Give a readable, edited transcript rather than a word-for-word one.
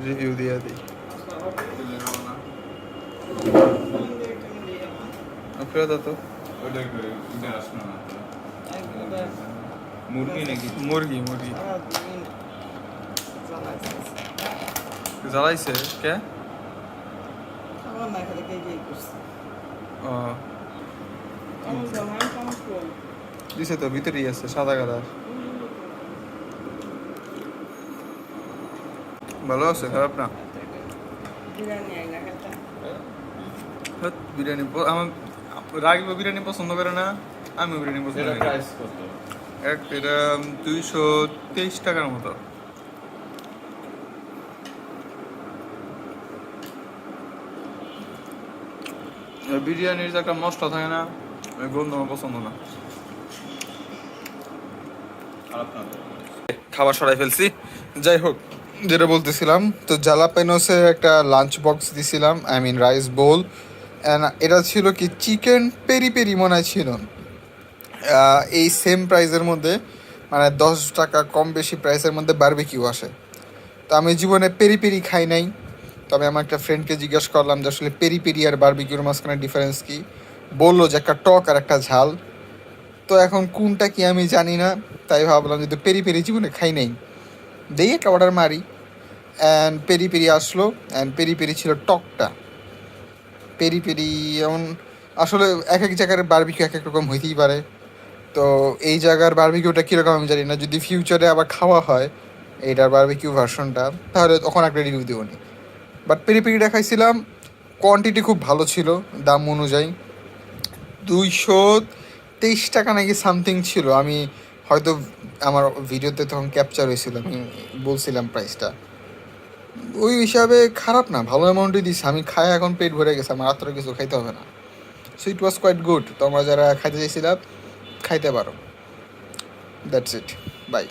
Review দিয়ে দিই। ফেরত তো মুরগি নাকি? মুরগি জ্বালাইছে কে? ও দিছে তো, ভিতরেই আছে সাদা কালার। ভালো আছে, খারাপ না। বিরিয়ানি আমার রাগিব বিরিয়ানি পছন্দ করে না, আমি বিরিয়ানি পছন্দ করি না। এটা 223 টাকার মতো। বিরিয়ানির যে একটা মশলা থাকে না, ওই গন্ধ আমার পছন্দ না। খাবার সরাই ফেলছি। যাই হোক, যেটা বলতেছিলাম, তো জালাপেনোসের একটা লাঞ্চ বক্স দিছিলাম, I mean rice bowl. And এটা ছিল কি চিকেন পেরি পেরি মনে হয় ছিল। এই সেম প্রাইসের মধ্যে, মানে 10 টাকা কম বেশি প্রাইসের মধ্যে বারবিকিউ আসে। তো আমি জীবনে পেরি পেরি খাই নাই, তবে আমার একটা ফ্রেন্ডকে জিজ্ঞেস করলাম যে আসলে পেরি পেরি আর বারবিকিউর মাঝখানে ডিফারেন্স কী। বললো যে একটা টক আর একটা ঝাল। তো এখন কোনটা কি আমি জানি না, তাই ভাবলাম যদি পেরি পেরি জীবনে খাই নাই, দেই একটা অর্ডার মারি। অ্যান্ড পেরি পেরি আসলো, অ্যান্ড পেরি পেরি ছিল টকটা। পেরি পেরি এমন আসলে এক এক জায়গার বারবিকিউ এক এক রকম হইতেই পারে। তো এই জায়গার বারবিকিউটা কীরকম আমি জানি না, যদি ফিউচারে আবার খাওয়া হয় এইটার বারবিকিউ ভার্সনটা, তাহলে তখন একটা রিভিউ দেবো নি। বাট পেরি পেরিটা খাইছিলাম, কোয়ান্টিটি খুব ভালো ছিল দাম অনুযায়ী। 223 টাকা নাকি সামথিং ছিল। আমি হয়তো আমার ভিডিওতে তখন ক্যাপচার হয়েছিল, আমি বলছিলাম প্রাইসটা। ওই হিসাবে খারাপ না, ভালো অ্যামাউন্টই দিচ্ছে। আমি খাই এখন পেট ভরে গেছে, আমার রাত্রে কিছু খাইতে হবে না। So it was quite good. তোমরা যারা খাইতে চাইছিলাম খাইতে পারো। That's it, by.